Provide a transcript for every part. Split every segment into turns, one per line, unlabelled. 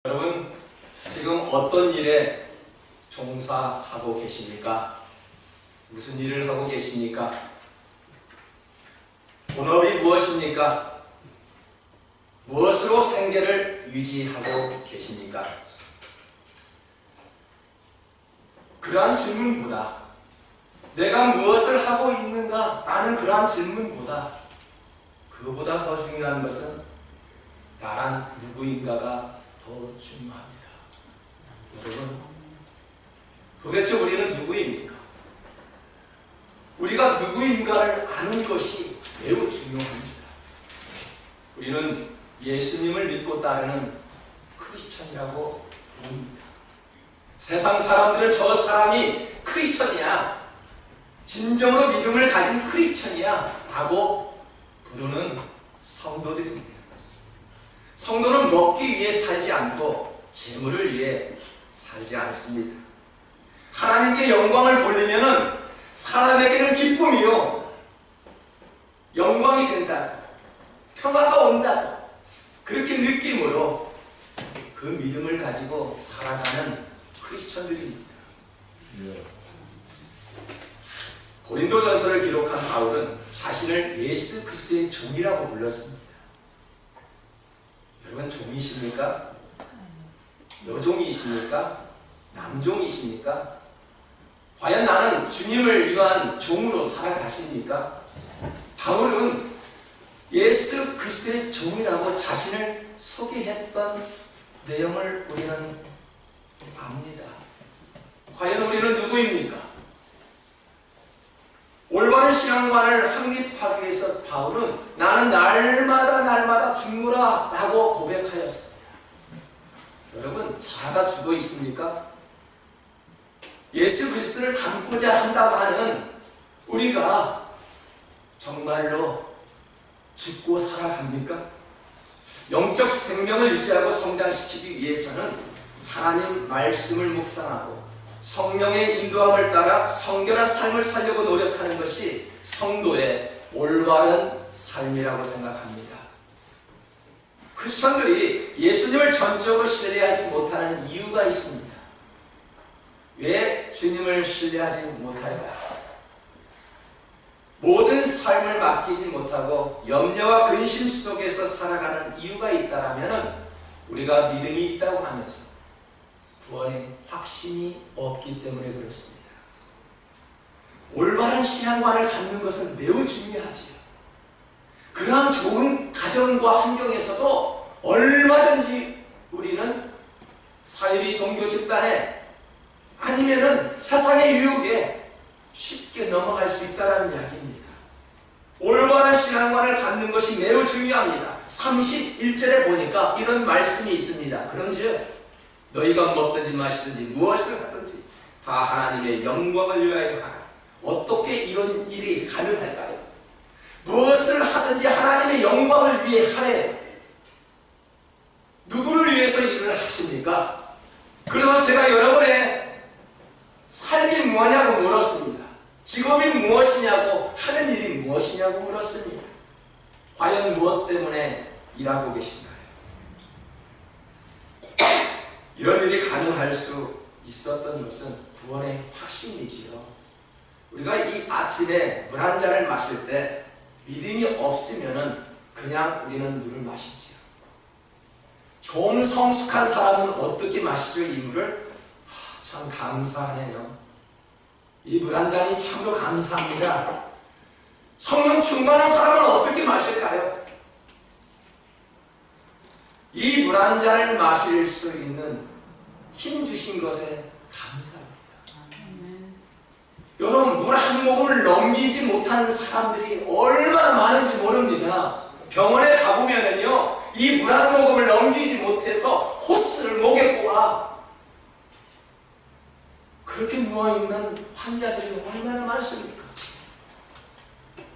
여러분, 지금 어떤 일에 종사하고 계십니까? 무슨 일을 하고 계십니까? 본업이 무엇입니까? 무엇으로 생계를 유지하고 계십니까? 그러한 질문보다 내가 무엇을 하고 있는가 라는 그러한 질문보다 그보다 더 중요한 것은 나란 누구인가가 더 중요합니다. 여러분, 도대체 우리는 누구입니까? 우리가 누구인가를 아는 것이 매우 중요합니다. 우리는 예수님을 믿고 따르는 크리스천이라고 부릅니다. 세상 사람들은 저 사람이 크리스천이야, 진정으로 믿음을 가진 크리스천이야 라고 부르는 성도들입니다. 성도는 먹기 위해 살지 않고 재물을 위해 살지 않습니다. 하나님께 영광을 돌리면은 사람에게는 기쁨이요, 영광이 된다, 평화가 온다, 그렇게 느낌으로 그 믿음을 가지고 살아가는 크리스천들입니다. 고린도전서를 기록한 바울은 자신을 예수 그리스도의 종이라고 불렀습니다. 여러분, 종이십니까? 여종이십니까? 남종이십니까? 과연 나는 주님을 위한 종으로 살아가십니까? 바울은 예수 그리스도의 종이라고 자신을 소개했던 내용을 우리는 압니다. 과연 우리는 누구입니까? 올바른 신앙관을 확립하기 위해서 바울은 나는 날마다 죽노라 라고 고백하였습니다. 여러분, 자아가 죽어 있습니까? 예수 그리스도를 닮고자 한다고 하는 우리가 정말로 죽고 살아갑니까? 영적 생명을 유지하고 성장시키기 위해서는 하나님 말씀을 묵상하고 성령의 인도함을 따라 성결한 삶을 살려고 노력하는 것이 성도의 올바른 삶이라고 생각합니다. 크리스천들이 예수님을 전적으로 신뢰하지 못하는 이유가 있습니다. 왜 주님을 신뢰하지 못할까요? 모든 삶을 맡기지 못하고 염려와 근심 속에서 살아가는 이유가 있다면 우리가 믿음이 있다고 하면서 구원의 확신이 없기 때문에 그렇습니다. 올바른 신앙관을 갖는 것은 매우 중요하지요. 그러한 좋은 가정과 환경에서도 얼마든지 우리는 사회비 종교 집단에 아니면은 세상의 유혹에 쉽게 넘어갈 수 있다는 이야기입니다. 올바른 신앙관을 갖는 것이 매우 중요합니다. 31절에 보니까 이런 말씀이 있습니다. 그런즉 너희가 먹든지 마시든지 무엇을 하든지 다 하나님의 영광을 위하여 하라. 어떻게 이런 일이 가능할까요? 무엇을 하든지 하나님의 영광을 위해 하래요. 누구를 위해서 일을 하십니까? 그래서 제가 여러분의 삶이 뭐냐고 물었습니다. 직업이 무엇이냐고, 하는 일이 무엇이냐고 물었습니다. 과연 무엇 때문에 일하고 계신가요? 이런 일이 가능할 수 있었던 것은 구원의 확신이지요. 우리가 이 아침에 물 한 잔을 마실 때 믿음이 없으면은 그냥 우리는 물을 마시지요. 좀 성숙한 사람은 어떻게 마시죠, 이 물을? 참 감사하네요. 이 물 한 잔이 참으로 감사합니다. 성령 충만한 사람은 어떻게 마실까요? 이 물 한 잔을 마실 수 있는 힘 주신 것에 감사합니다. 여러분, 물 한 모금을 넘기지 못하는 사람들이 얼마나 많은지 모릅니다. 병원에 가보면은요, 이 물 한 모금을 넘기지 못해서 호스를 목에 꼽아 그렇게 누워있는 환자들이 얼마나 많습니까?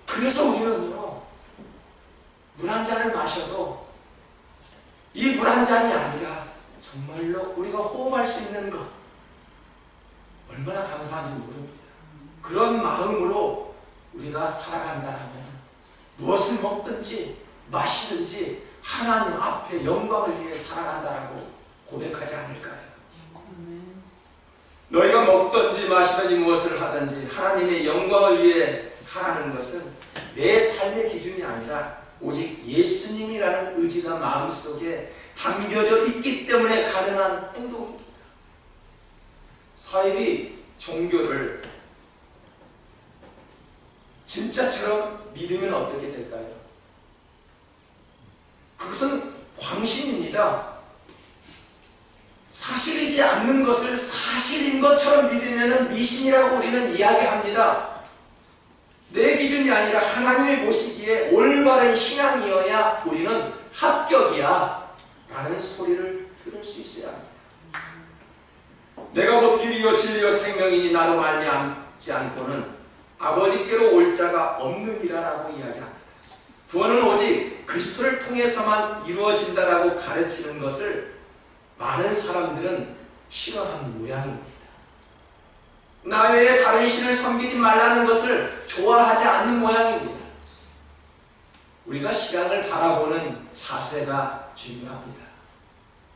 그래서 우리는요, 물 한 잔을 마셔도 이 물 한 잔이 아니라 정말로 우리가 호흡할 수 있는 것, 얼마나 감사한지 모릅니다. 그런 마음으로 우리가 살아간다면 무엇을 먹든지 마시든지 하나님 앞에 영광을 위해 살아간다라고 고백 마시든지 무엇을 하든지 하나님의 영광을 위해 하라는 것은 내 삶의 기준이 아니라 오직 예수님이라는 의지가 마음속에 담겨져 있기 때문에 가능한 행동입니다. 사입이 종교를 진짜처럼 믿으면 어떻게 될까요? 그것은 광신입니다. 사실이지 않는 것을 사실인 것처럼 믿으면 미신이라고 우리는 이야기합니다. 내 기준이 아니라 하나님이 보시기에 올바른 신앙이어야 우리는 합격이야 라는 소리를 들을 수 있어야 합니다. 내가 곧 길이요 진리요 생명이니 나로 말미암지 않고는 아버지께로 올 자가 없느니라라고 이야기합니다. 구원은 오직 그리스도를 통해서만 이루어진다라고 가르치는 것을 많은 사람들은 싫어하는 모양입니다. 나 외에 다른 신을 섬기지 말라는 것을 좋아하지 않는 모양입니다. 우리가 신앙을 바라보는 자세가 중요합니다.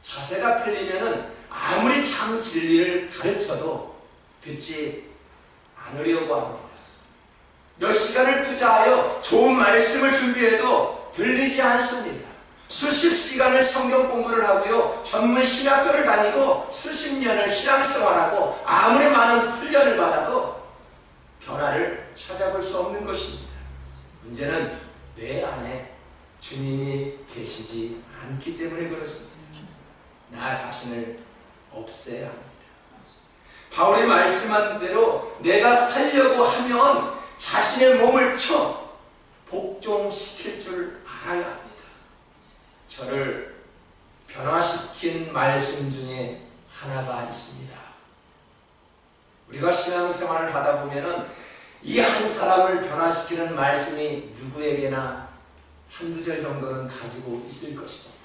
자세가 틀리면 아무리 참 진리를 가르쳐도 듣지 않으려고 합니다. 몇 시간을 투자하여 좋은 말씀을 준비해도 들리지 않습니다. 수십 시간을 성경 공부를 하고요, 전문 신학교를 다니고 수십 년을 신앙생활하고 아무리 많은 훈련을 받아도 변화를 찾아볼 수 없는 것입니다. 문제는 내 안에 주님이 계시지 않기 때문에 그렇습니다. 나 자신을 없애야 합니다. 바울이 말씀한 대로 내가 살려고 하면 자신의 몸을 쳐 복종시킬 줄 알아야 합니다. 저를 변화시킨 말씀 중에 하나가 있습니다. 우리가 신앙생활을 하다 보면은 이 한 사람을 변화시키는 말씀이 누구에게나 한두 절 정도는 가지고 있을 것입니다.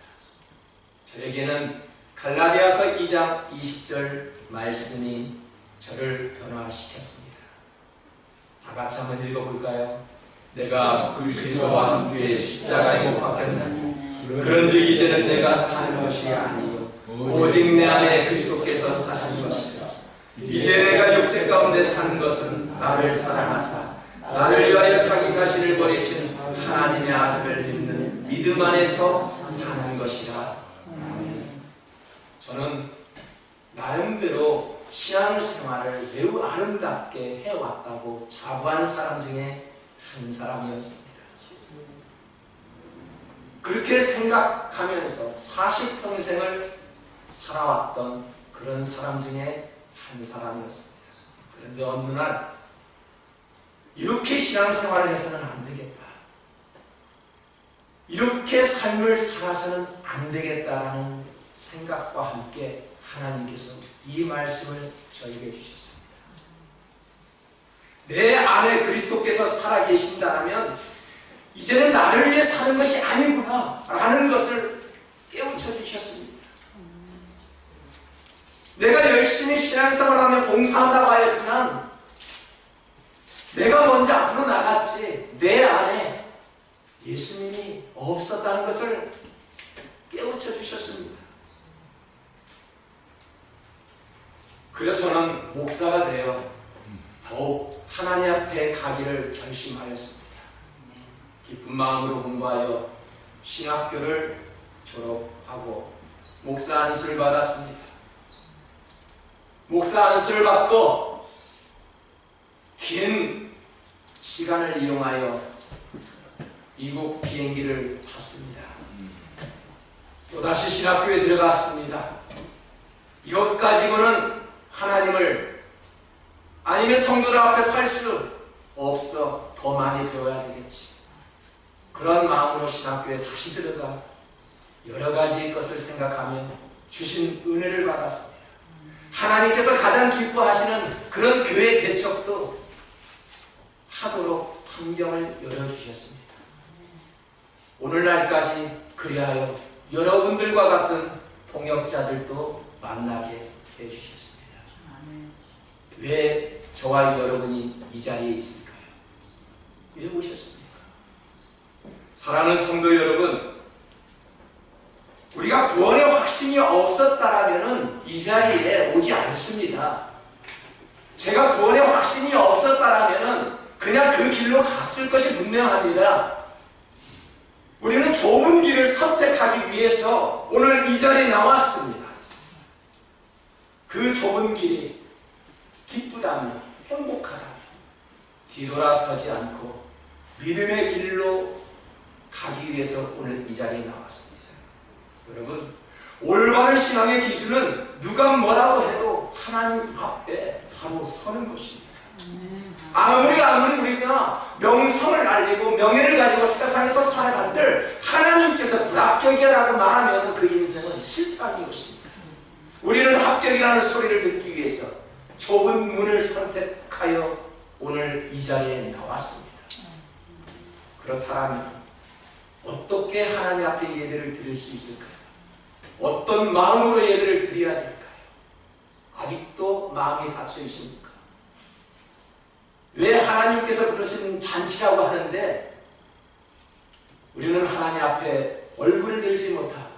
저에게는 갈라디아서 2장 20절 말씀이 저를 변화시켰습니다. 다 같이 한번 읽어볼까요? 내가 그리스도와 함께 십자가에 못 박혔나니 그런즉 이제는 내가 사는 것이 아니요 오직 내 안에 그리스도께서 사신 것이라. 이제 내가 육체 가운데 사는 것은 나를 사랑하사 나를 위하여 자기 자신을 버리신 하나님의 아들을 믿는 믿음 안에서 사는 것이라. 저는 나름대로 신앙생활을 매우 아름답게 해왔다고 자부하는 사람 중에 한 사람이었습니다. 그렇게 생각하면서 40평생을 살아왔던 그런 사람 중에 한 사람이었습니다. 그런데 어느 날 이렇게 신앙생활을 해서는 안 되겠다, 이렇게 삶을 살아서는 안 되겠다라는 생각과 함께 하나님께서 이 말씀을 저에게 주셨습니다. 내 안에 그리스도께서 살아계신다면 이제는 나를 위해 사는 것이 아니구나 라는 것을 깨우쳐 주셨습니다. 내가 열심히 신앙생활하며 봉사한다고 하였으면 내가 먼저 앞으로 나갔지 내 안에 예수님이 없었다는 것을 깨우쳐 주셨습니다. 그래서 저는 목사가 되어 더욱 하나님 앞에 가기를 결심하였습니다. 기쁜 마음으로 공부하여 신학교를 졸업하고 목사 안수를 받았습니다. 목사 안수를 받고 긴 시간을 이용하여 미국 비행기를 탔습니다. 또다시 신학교에 들어갔습니다. 이것 가지고는 하나님을 아니면 성도들 앞에 살 수 없어 더 많이 배워야 되겠지. 그런 마음으로 신학교에 다시 들어가 여러 가지 것을 생각하며 주신 은혜를 받았습니다. 하나님께서 가장 기뻐하시는 그런 교회 개척도 하도록 환경을 열어주셨습니다. 오늘날까지 그리하여 여러분들과 같은 동역자들도 만나게 해주셨습니다. 왜 저와 여러분이 이 자리에 있을까요? 왜 오셨습니까? 사랑하는 성도 여러분, 우리가 구원의 확신이 없었다라면 이 자리에 오지 않습니다. 제가 구원의 확신이 없었다라면 그냥 그 길로 갔을 것이 분명합니다. 우리는 좁은 길을 선택하기 위해서 오늘 이 자리에 나왔습니다. 그 좁은 길이 기쁘다면, 행복하다면 뒤돌아서지 않고 믿음의 길로 가기 위해서 오늘 이 자리에 나왔습니다. 여러분, 올바른 신앙의 기준은 누가 뭐라고 해도 하나님 앞에 바로 서는 것입니다. 아무리 우리가 명성을 알리고 명예를 가지고 세상에서 살아간들 하나님께서 불합격이라고 말하면 그 인생은 실패하는 것입니다. 우리는 합격이라는 소리를 듣기 위해서 좁은 문을 선택하여 오늘 이 자리에 나왔습니다. 그렇다면 어떻게 하나님 앞에 예배를 드릴 수 있을까요? 어떤 마음으로 예배를 드려야 될까요? 아직도 마음이 닫혀 있습니까? 왜 하나님께서 그러신 잔치라고 하는데 우리는 하나님 앞에 얼굴을 들지 못하고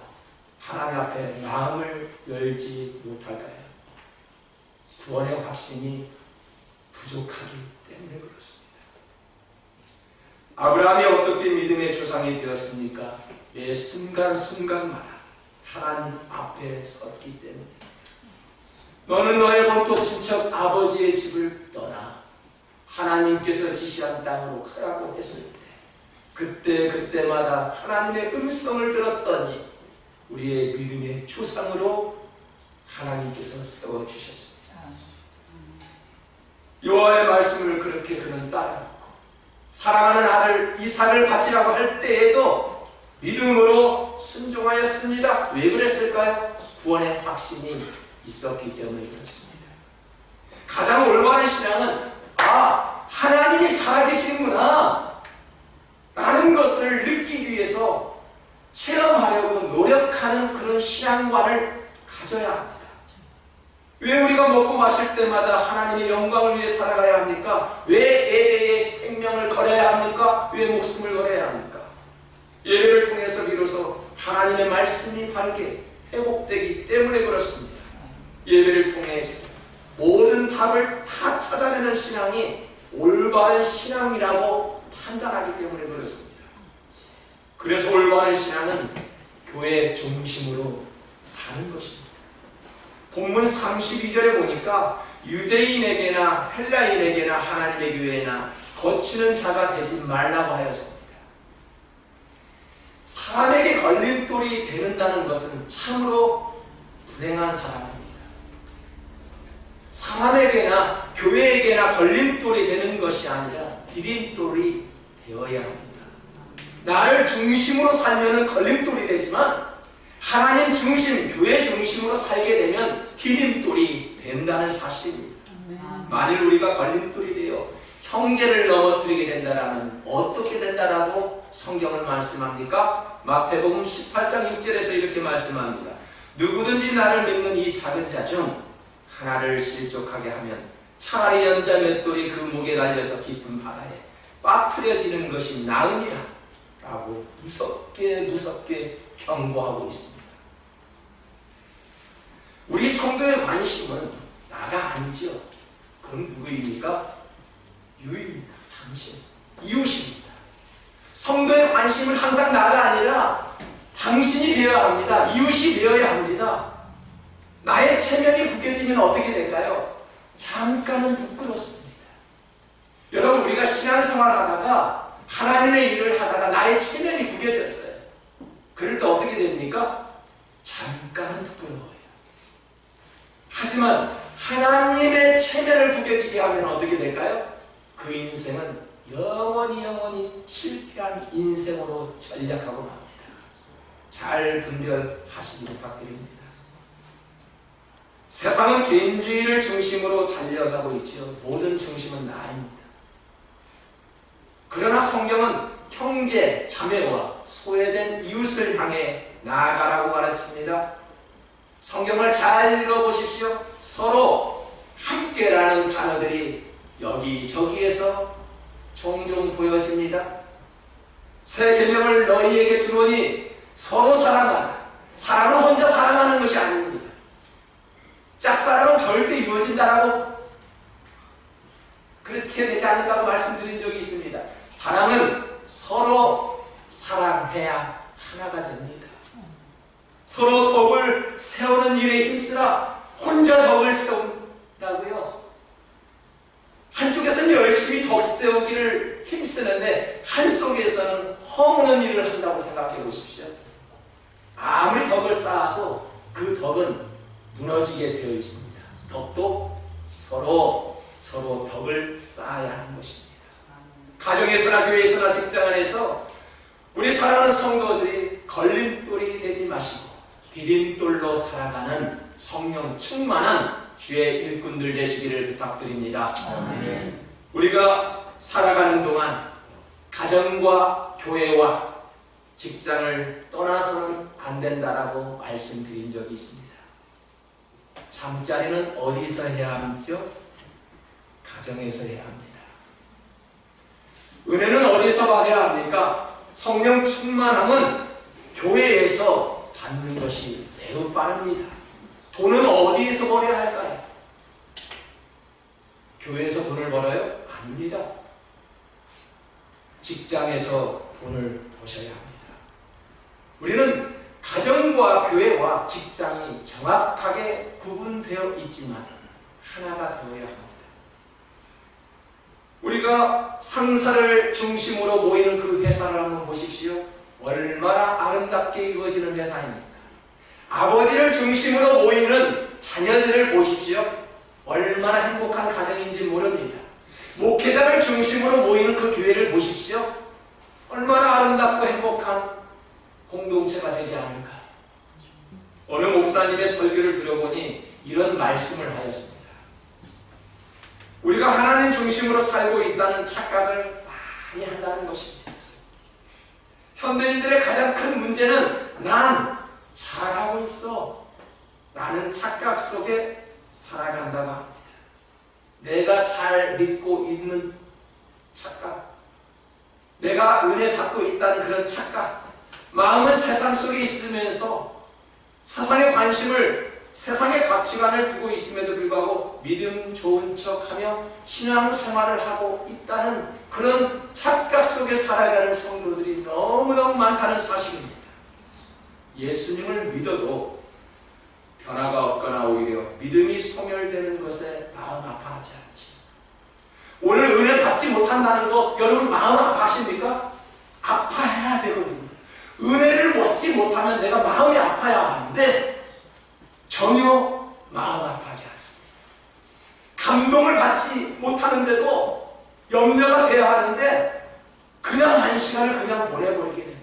하나님 앞에 마음을 열지 못할까요? 구원의 확신이 부족하기 때문에 그렇습니다. 아브라함이 어떻게 믿음의 조상이 되었습니까? 매 순간순간마다 하나님 앞에 섰기 때문입니다. 너는 너의 본토 친척 아버지의 집을 떠나 하나님께서 지시한 땅으로 가라고 했을 때 그때마다 하나님의 음성을 들었더니 우리의 믿음의 조상으로 하나님께서 세워주셨습니다. 여호와의 말씀을 그렇게 그는 따라갔고 사랑하는 아들 이삭을 바치라고 할 때에도 믿음으로 순종하였습니다. 왜 그랬을까요? 구원의 확신이 있었기 때문에 그렇습니다. 가장 올바른 신앙은 하나님이 살아계시는구나 라는 것을 느끼기 위해서 체험하려고 노력하는 그런 신앙관을 가져야 합니다. 왜 우리가 먹고 마실 때마다 하나님의 영광을 위해 살아가야 합니까? 왜 예배의 생명을 걸어야 합니까? 왜 목숨을 걸어야 합니까? 예배를 통해서 비로소 하나님의 말씀이 바르게 회복되기 때문에 그렇습니다. 예배를 통해서 모든 답을 다 찾아내는 신앙이 올바른 신앙이라고 판단하기 때문에 그렇습니다. 그래서 올바른 신앙은 교회 중심으로 사는 것입니다. 본문 32절에 보니까 유대인에게나 헬라인에게나 하나님의 교회나 거치는 자가 되지 말라고 하였습니다. 사람에게 걸림돌이 되는다는 것은 참으로 불행한 사람입니다. 사람에게나 교회에게나 걸림돌이 되는 것이 아니라 디딤돌이 되어야 합니다. 나를 중심으로 살면 걸림돌이 되지만 하나님 중심, 교회 중심으로 살게 되면 디딤돌이 된다는 사실입니다. 만일 우리가 걸림돌이 되어 형제를 넘어뜨리게 된다면 어떻게 된다라고 성경을 말씀합니까? 마태복음 18장 6절에서 이렇게 말씀합니다. 누구든지 나를 믿는 이 작은 자 중 하나를 실족하게 하면 차라리 연자 맷돌이 그 목에 달려서 깊은 바다에 빠뜨려지는 것이 나으니라 라고 무섭게 경고하고 있습니다. 우리 성도의 관심은 나가 아니죠. 그럼 누구입니까? 유입니다. 당신, 이웃입니다. 성도의 관심은 항상 나가 아니라 당신이 되어야 합니다. 이웃이 되어야 합니다. 나의 체면이 구겨지면 어떻게 될까요? 잠깐은 부끄럽습니다. 여러분, 우리가 신앙생활 하다가 하나님의 일을 하다가 나의 체면이 구겨졌어요. 그럴 때 어떻게 됩니까? 잠깐은 부끄러워요. 하지만 하나님의 체면을 구겨지게 하면 어떻게 될까요? 그 인생은 영원히 실패한 인생으로 전락하고 맙니다. 잘 분별하시기 부탁드립니다. 세상은 개인주의를 중심으로 달려가고 있죠. 모든 중심은 나입니다. 그러나 성경은 형제, 자매와 소외된 이웃을 향해 나아가라고 가르칩니다. 성경을 잘 읽어보십시오. 서로 함께라는 단어들이 여기저기에서 종종 보여집니다. 새 계명을 너희에게 주노니 서로 사랑하라. 사랑은 혼자 사랑하는 것이 아닙니다. 짝사랑은 절대 이루어진다라고 일에 힘쓰라 혼자 덕을 세운다고요. 한쪽에서는 열심히 덕 세우기를 힘쓰는데 한쪽에서는 허무는 일을 한다고 생각해 보십시오. 아무리 덕을 쌓아도 그 덕은 무너지게 되어 있습니다. 덕도 서로 덕을 쌓아야 하는 것입니다. 가정에서나 교회에서나 직장 안에서 우리 사랑하는 성도들이 걸림돌이 되지 마시고 디딤돌로 살아가는 성령 충만한 주의 일꾼들 되시기를 부탁드립니다. 아멘. 우리가 살아가는 동안 가정과 교회와 직장을 떠나서는 안 된다라고 말씀드린 적이 있습니다. 잠자리는 어디서 해야 하지요? 가정에서 해야 합니다. 은혜는 어디서 받아야 합니까? 성령 충만함은 교회에서 받는 것이 매우 빠릅니다. 돈은 어디에서 벌어야 할까요? 교회에서 돈을 벌어요? 아닙니다. 직장에서 돈을 버셔야 합니다. 우리는 가정과 교회와 직장이 정확하게 구분되어 있지만 하나가 되어야 합니다. 우리가 상사를 중심으로 모이는 그 회사를 한번 보십시오. 얼마나 아름답게 이루어지는 회사입니까? 아버지를 중심으로 모이는 자녀들을 보십시오. 얼마나 행복한 가정인지 모릅니다. 목회자를 중심으로 모이는 그 교회를 보십시오. 얼마나 아름답고 행복한 공동체가 되지 않을까. 어느 목사님의 설교를 들어보니 이런 말씀을 하였습니다. 우리가 하나님 중심으로 살고 있다는 착각을 많이 한다는 것입니다. 현대인들의 가장 큰 문제는 난 잘하고 있어 라는 착각 속에 살아간다고 합니다. 내가 잘 믿고 있는 착각, 내가 은혜 받고 있다는 그런 착각, 마음은 세상 속에 있으면서 세상의 관심을, 세상의 가치관을 두고 있음에도 불구하고 믿음 좋은 척하며 신앙생활을 하고 있다는 그런 착각 속에 살아가는 성도들이 너무너무 많다는 사실입니다. 예수님을 믿어도 변화가 없거나 오히려 믿음이 소멸되는 것에 마음 아파하지 않지. 오늘 은혜 받지 못한다는 거 여러분 마음 아파하십니까? 아파해야 되거든요. 은혜를 받지 못하면 내가 마음이 아파야 하는데 전혀 마음 아파하지 않습니다. 감동을 받지 못하는데도 염려가 돼야 하는데 그냥 한 시간을 그냥 보내버리게 됩니다.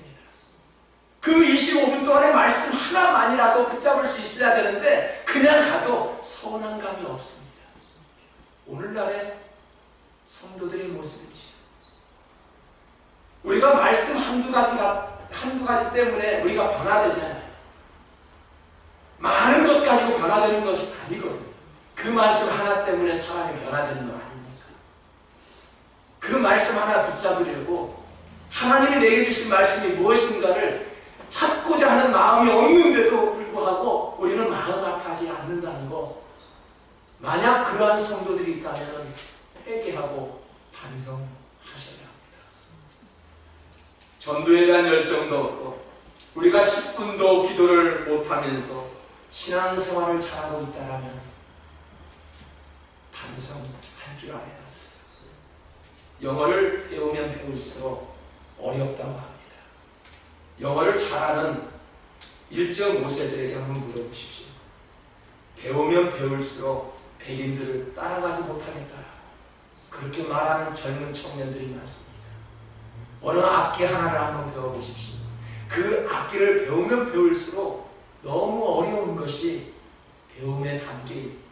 그 25분 동안의 말씀 하나만이라도 붙잡을 수 있어야 되는데 그냥 가도 서운한 감이 없습니다. 오늘날의 성도들의 모습이지요. 우리가 말씀 한두 가지 때문에 우리가 변화되잖아요. 많은 것 가지고 변화되는 것이 아니거든요. 그 말씀 하나 때문에 사람이 변화되는 거 아닙니까? 그 말씀 하나 붙잡으려고 하나님이 내게 주신 말씀이 무엇인가를 찾고자 하는 마음이 없는데도 불구하고 우리는 마음 아파하지 않는다는 거. 만약 그러한 성도들이 있다면 회개하고 반성하셔야 합니다. 전도에 대한 열정도 없고 우리가 10분도 기도를 못하면서 신앙생활을 잘하고 있다면 반성할 줄 알아야 합니다. 영어를 배우면 배울수록 어렵다고 합니다. 영어를 잘하는 1.5세들에게 한번 물어보십시오. 배우면 배울수록 백인들을 따라가지 못하겠다라고 그렇게 말하는 젊은 청년들이 많습니다. 어느 악기 하나를 한번 배워보십시오. 그 악기를 배우면 배울수록 너무 어려운 것이 배움의 단계입니다.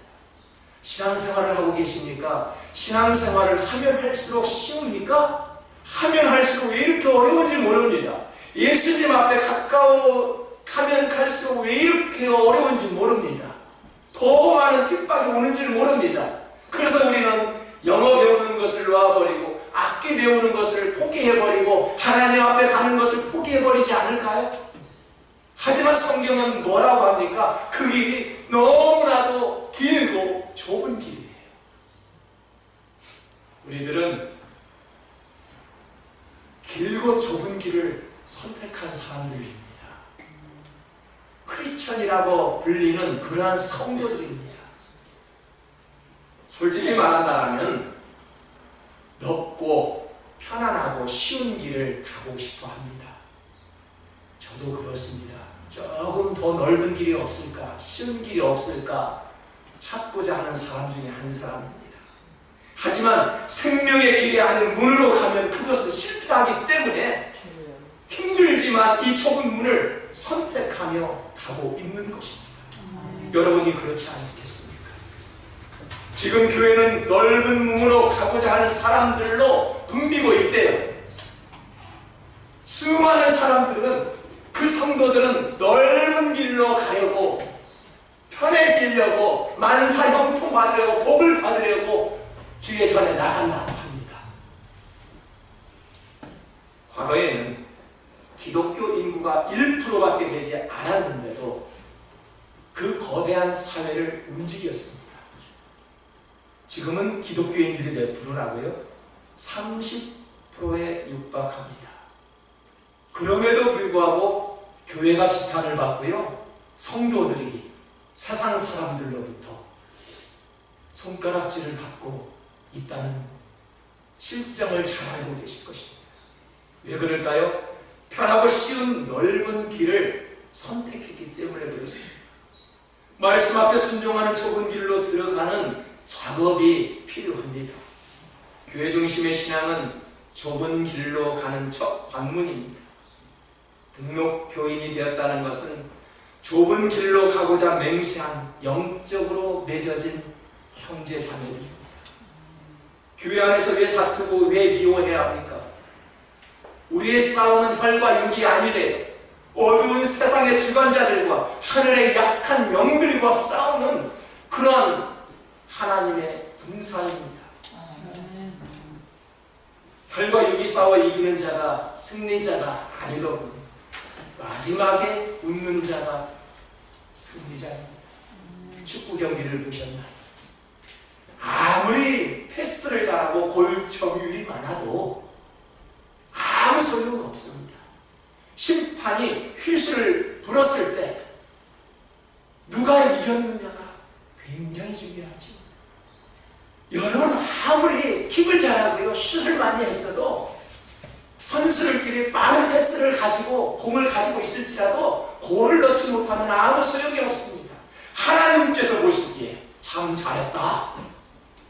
신앙생활을 하고 계시니까 신앙생활을 하면 할수록 쉬웁니까? 하면 할수록 왜 이렇게 어려운지 모릅니다. 예수님 앞에 가까워가면 갈수록 왜 이렇게 어려운지 모릅니다. 더 많은 핍박이 오는지 모릅니다. 그래서 우리는 영어 배우는 것을 놓아버리고 악기 배우는 것을 포기해버리고 하나님 앞에 가는 것을 포기해버리지 않을까요? 하지만 성경은 뭐라고 합니까? 그 길이 너무나도 길고 좁은 길이에요. 우리들은 길고 좁은 길을 선택한 사람들입니다. 크리스천이라고 불리는 있는 그러한 성도들입니다. 솔직히 말한다면 넓고 편안하고 쉬운 길을 가고 싶어 합니다. 저도 그렇습니다. 조금 더 넓은 길이 없을까, 쉬운 길이 없을까 찾고자 하는 사람 중에 한 사람입니다. 하지만 생명의 길이 아닌 문으로 가면 그것은 실패하기 때문에 힘들지만 이 좁은 문을 선택하며 가고 있는 것입니다. 여러분이 그렇지 않겠습니까? 지금 교회는 넓은 문으로 가고자 하는 사람들로 붐비고 있대요. 수많은 사람들은, 그 성도들은 넓은 길로 가려고, 편해지려고, 만사 형통 받으려고, 복을 받으려고 주의 전에 나간다고 합니다. 과거에는 기독교 인구가 1%밖에 되지 않았는데도 그 거대한 사회를 움직였습니다. 지금은 기독교인들이 몇 프로라고요? 30%에 육박합니다. 그럼에도 불구하고 교회가 지탄을 받고요, 성도들이 세상 사람들로부터 손가락질을 받고 있다는 실정을 잘 알고 계실 것입니다. 왜 그럴까요? 편하고 쉬운 넓은 길을 선택했기 때문에 그렇습니다. 말씀 앞에 순종하는 좁은 길로 들어가는 작업이 필요합니다. 교회 중심의 신앙은 좁은 길로 가는 첫 관문입니다. 등록 교인이 되었다는 것은 좁은 길로 가고자 맹세한 영적으로 맺어진 형제 자매들입니다. 교회 안에서 왜 다투고 왜 미워해야 합니까? 우리의 싸움은 혈과 육이 아니래요. 어두운 세상의 주관자들과 하늘의 약한 영들과 싸우는 그런 하나님의 군사입니다. 혈과 육이 싸워 이기는 자가 승리자가 아니더군요. 마지막에 웃는 자가 승리자입니다. 축구 경기를 보셨나요? 아무리 패스를 잘하고 골 점유율이 많아도 아무 소용 없습니다. 심판이 휘슬을 불었을 때 누가 이겼느냐가 굉장히 중요하죠. 여러분, 아무리 킥을 잘하고요, 슛을 많이 했어도 선수들끼리 많은 패스를 가지고 공을 가지고 있을지라도 골을 넣지 못하면 아무 소용이 없습니다. 하나님께서 보시기에 참 잘했다,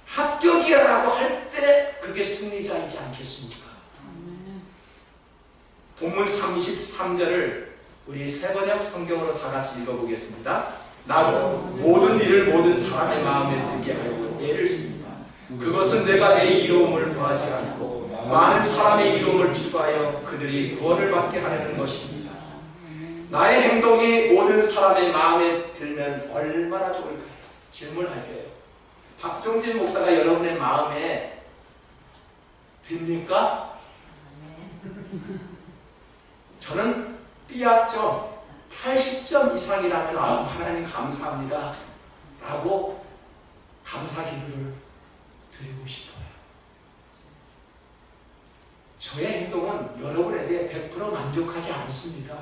합격이라고 할 때 그게 승리자이지 않겠습니까? 본문 33절을 우리 세번역 성경으로 다 같이 읽어보겠습니다. 나도 모든 일을 모든 사람의 마음에 들게 하려고 애를 씁니다. 그것은 내가 내 이로움을 구하지 않고 많은 사람의 이로움을 추구하여 그들이 구원을 받게 하려는 것입니다. 나의 행동이 모든 사람의 마음에 들면 얼마나 좋을까요? 질문할게요. 박종진 목사가 여러분의 마음에 듭니까? 저는 B학점 80점 이상이라면 하나님 감사합니다 라고 감사 기도를 드리고 싶어요. 저의 행동은 여러분에 대해 100% 만족하지 않습니다.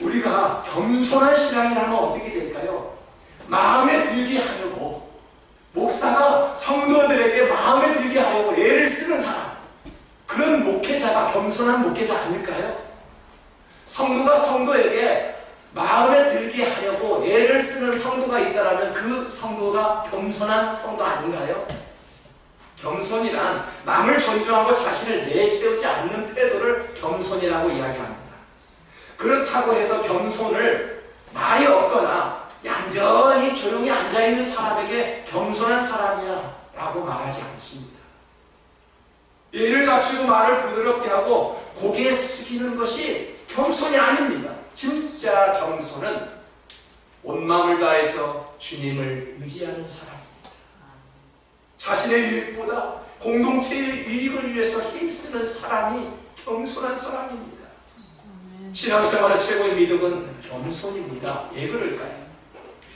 우리가 겸손한 신앙이라면 어떻게 될까요? 마음에 들게 하려고, 목사가 성도들에게 마음에 들게 하려고 애를 쓰는 사람, 그런 목회자가 겸손한 목회자 아닐까요? 성도가 성도에게 마음에 들게 하려고 애를 쓰는 성도가 있다면 그 성도가 겸손한 성도 아닌가요? 겸손이란 남을 존중하고 자신을 내세우지 않는 태도를 겸손이라고 이야기합니다. 그렇다고 해서 겸손을 말이 없거나 얌전히 조용히 앉아있는 사람에게 겸손한 사람이야 라고 말하지 않습니다. 예를 갖추고 말을 부드럽게 하고 고개 숙이는 것이 겸손이 아닙니다. 진짜 겸손은 온 마음을 다해서 주님을 의지하는 사람입니다. 자신의 유익보다 공동체의 이익을 위해서 힘쓰는 사람이 겸손한 사람입니다. 신앙생활의 최고의 미덕은 겸손입니다. 왜 그럴까요?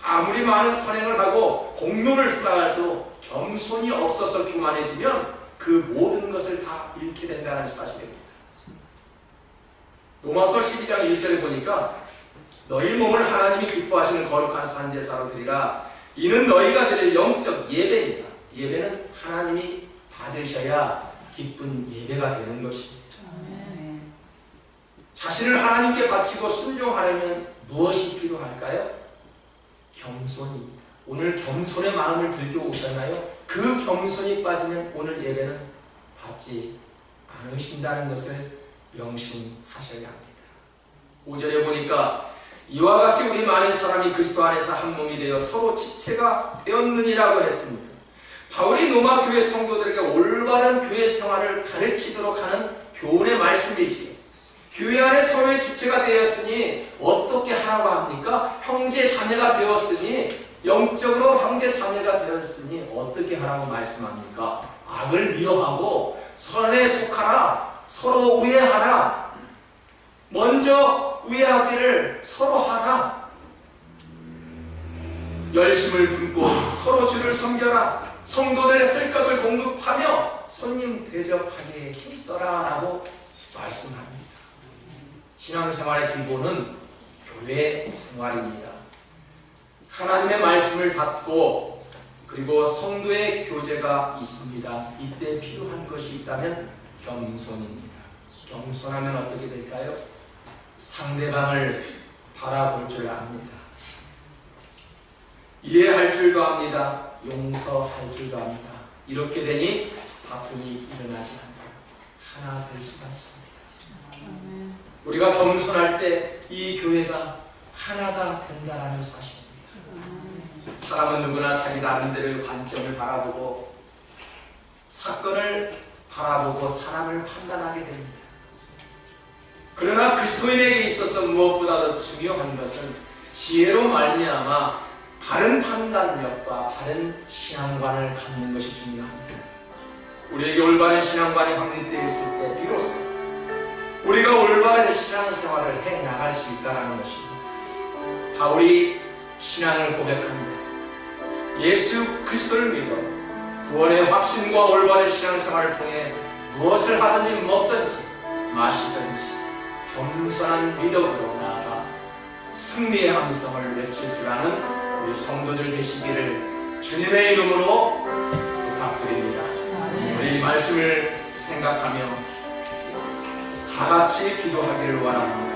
아무리 많은 선행을 하고 공로를 쌓아도 겸손이 없어서 교만해지면 그 모든 것을 다 잃게 된다는 사실입니다. 로마서 12장 1절에 보니까 너희 몸을 하나님이 기뻐하시는 거룩한 산제사로 드리라. 이는 너희가 드릴 영적 예배입니다. 예배는 하나님이 받으셔야 기쁜 예배가 되는 것입니다. 자신을 하나님께 바치고 순종하려면 무엇이 필요할까요? 겸손입니다. 오늘 겸손의 마음을 들고 오셨나요? 그 겸손이 빠지면 오늘 예배는 받지 않으신다는 것을 명심하셔야 합니다. 5절에 보니까 이와 같이 우리 많은 사람이 그리스도 안에서 한 몸이 되어 서로 지체가 되었느니라고 했습니다. 바울이 로마 교회 성도들에게 올바른 교회 생활을 가르치도록 하는 교훈의 말씀이지요. 교회 안에 서로의 지체가 되었으니 어떻게 하라고 합니까? 형제 자매가 되었으니, 영적으로 형제 자매가 되었으니 어떻게 하라고 말씀합니까? 악을 미워하고 선에 속하라. 서로 우애하라. 먼저 우애하기를 서로 하라. 열심을 품고 서로 주를 섬겨라. 성도들의 쓸 것을 공급하며 손님 대접하기에 힘써라 라고 말씀합니다. 신앙생활의 기본은 교회 생활입니다. 하나님의 말씀을 받고 그리고 성도의 교제가 있습니다. 이때 필요한 것이 있다면 겸손입니다. 겸손하면 어떻게 될까요? 상대방을 바라볼 줄 압니다. 이해할 줄도 압니다. 용서할 줄도 압니다. 이렇게 되니 다툼이 일어나지 않고 하나 될 수가 있습니다. 우리가 겸손할 때 이 교회가 하나가 된다는 사실입니다. 사람은 누구나 자기 나름대로의 관점을 바라보고 사건을 바라보고 사람을 판단하게 됩니다. 그러나 그리스도인에게 있어서 무엇보다도 중요한 것은 지혜로 말미암아 바른 판단력과 바른 신앙관을 갖는 것이 중요합니다. 우리에게 올바른 신앙관이 확립되어 있을 때 비로소 우리가 올바른 신앙생활을 해나갈 수 있다는 것입니다. 바울이 신앙을 고백합니다. 예수 그리스도를 믿어 구원의 확신과 올바른 신앙생활을 통해 무엇을 하든지 먹든지 마시든지 겸손한 믿음으로 나아가 승리의 함성을 외칠 줄 아는 우리 성도들 되시기를 주님의 이름으로 부탁드립니다. 우리 말씀을 생각하며 다 같이 기도하기를 원합니다.